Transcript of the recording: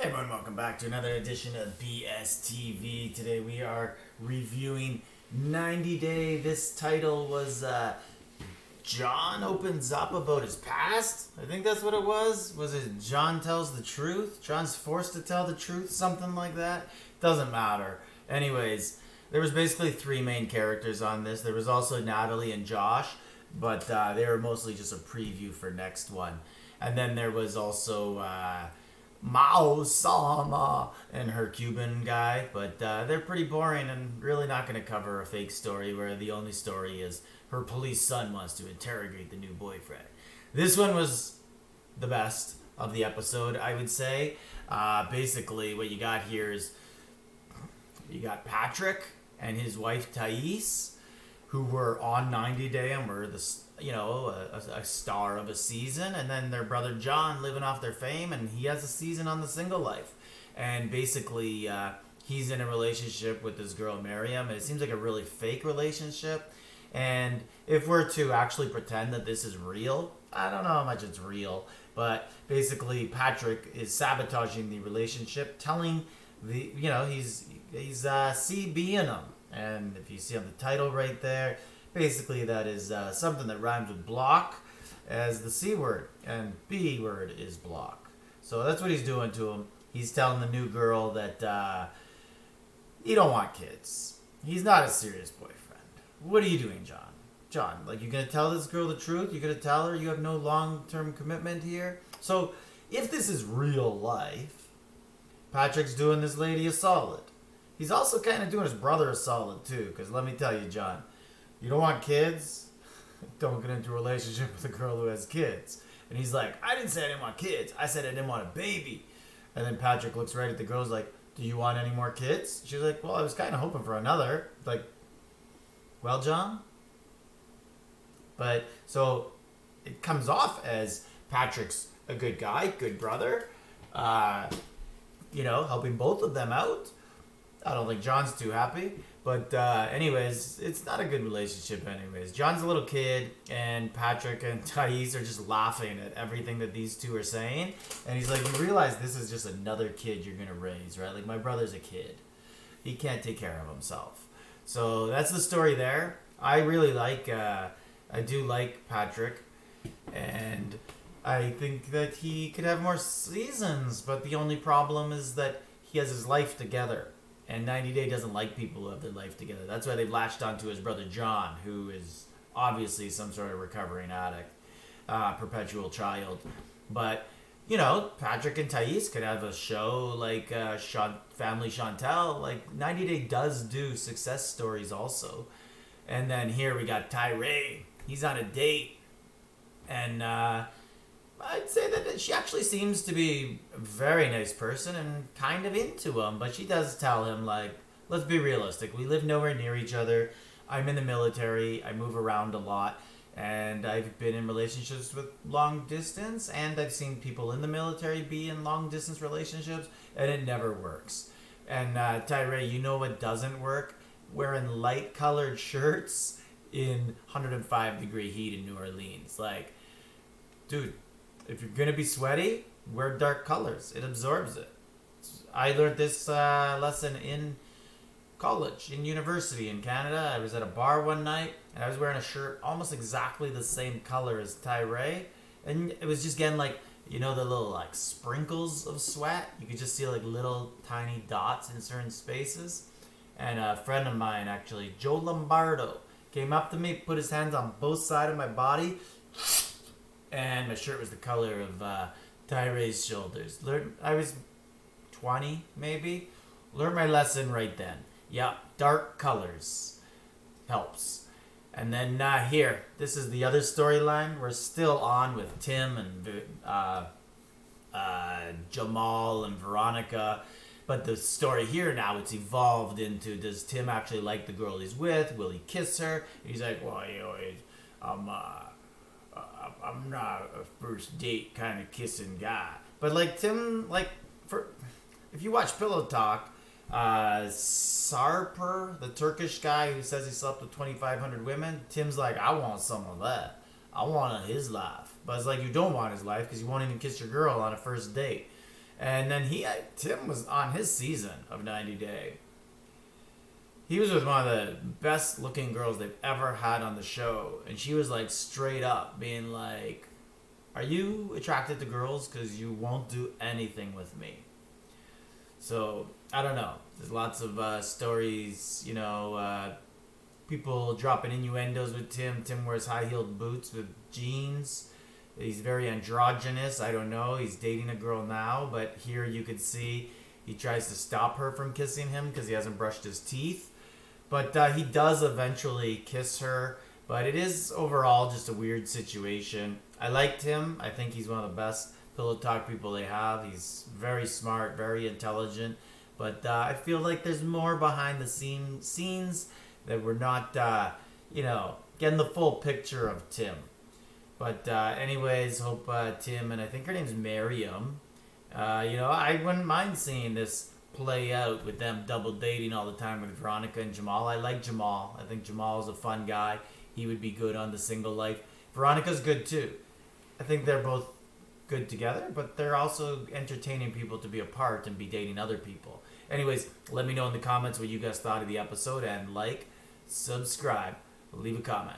Hey everyone, welcome back to another edition of BSTV. Today we are reviewing 90 Day. This title was John opens up about his past. I think that's what it was. Was it John tells the truth? John's forced to tell the truth? Something like that? Doesn't matter. Anyways, there was basically three main characters on this. There was also Natalie and Josh, but they were mostly just a preview for next one. And then there was also Mao Sama and her Cuban guy, but they're pretty boring and really not going to cover a fake story where the only story is her police son wants to interrogate the new boyfriend. This one was the best of the episode, I would say. Basically, what you got here is you got Patrick and his wife Thais, who were on 90 Day and were a star of a season, and then their brother John living off their fame, and he has a season on The Single Life, and basically he's in a relationship with this girl Miriam, and it seems like a really fake relationship. And if we're to actually pretend that this is real, I don't know how much it's real, but basically Patrick is sabotaging the relationship, telling he's CBing them, and if you see on the title right there, basically that is something that rhymes with block as the C word, and B word is block. So that's what he's doing to him. He's telling the new girl that he don't want kids. He's not a serious boyfriend. What are you doing, John? John, like, you gonna tell this girl the truth? You gonna tell her you have no long-term commitment here? So if this is real life, Patrick's doing this lady a solid. He's also kind of doing his brother a solid too, because let me tell you, John, you don't want kids? Don't get into a relationship with a girl who has kids. And he's like, I didn't say I didn't want kids. I said I didn't want a baby. And then Patrick looks right at the girl, like, do you want any more kids? She's like, well, I was kind of hoping for another. Like, well, John? But, so, it comes off as Patrick's a good guy, good brother, helping both of them out. I don't think John's too happy. But anyways, it's not a good relationship anyways. John's a little kid, and Patrick and Thais are just laughing at everything that these two are saying. And he's like, you realize this is just another kid you're going to raise, right? Like, my brother's a kid. He can't take care of himself. So that's the story there. I really I do like Patrick. And I think that he could have more seasons. But the only problem is that he has his life together. And 90 Day doesn't like people who have their life together. That's why they've latched onto his brother John, who is obviously some sort of recovering addict, perpetual child. But, Patrick and Thais could have a show like Family Chantel. Like, 90 Day does do success stories also. And then here we got Tyree. He's on a date. And I'd say that she actually seems to be a very nice person and kind of into him, but she does tell him, like, let's be realistic. We live nowhere near each other. I'm in the military. I move around a lot, and I've been in relationships with long distance, and I've seen people in the military be in long distance relationships, and it never works. And Tyree, you know what doesn't work? Wearing light colored shirts in 105 degree heat in New Orleans. Like, dude, if you're going to be sweaty, wear dark colors. It absorbs it. I learned this lesson in college, in university in Canada. I was at a bar one night, and I was wearing a shirt almost exactly the same color as Tyree. And it was just getting, like, the little, like, sprinkles of sweat. You could just see, like, little tiny dots in certain spaces. And a friend of mine, actually, Joe Lombardo, came up to me, put his hands on both sides of my body, and my shirt was the color of Tyree's shoulders. I was 20, maybe. Learned my lesson right then. Yeah, dark colors helps. And then here, this is the other storyline. We're still on with Tim and Jamal and Veronica. But the story here now, it's evolved into, does Tim actually like the girl he's with? Will he kiss her? And he's like, well, I'm not a first date kind of kissing guy. But, like, Tim, like, if you watch Pillow Talk, Sarper, the Turkish guy who says he slept with 2,500 women, Tim's like, I want some of that. I want his life. But it's like, you don't want his life because you won't even kiss your girl on a first date. And then Tim was on his season of 90 Day. He was with one of the best looking girls they've ever had on the show. And she was like straight up being like, are you attracted to girls? Because you won't do anything with me. So, I don't know. There's lots of stories, people dropping innuendos with Tim. Tim wears high-heeled boots with jeans. He's very androgynous. I don't know. He's dating a girl now, but here you could see he tries to stop her from kissing him because he hasn't brushed his teeth. But he does eventually kiss her. But it is overall just a weird situation. I liked him. I think he's one of the best pillow talk people they have. He's very smart, very intelligent. But I feel like there's more behind the scenes that we're not, getting the full picture of Tim. But anyways, hope Tim, and I think her name's Miriam, I wouldn't mind seeing this play out with them double dating all the time with Veronica and Jamal. I like Jamal. I think Jamal is a fun guy. He would be good on the single life. Veronica's good too. I think they're both good together, but they're also entertaining people to be apart and be dating other people. Anyways, let me know in the comments what you guys thought of the episode, and subscribe, leave a comment.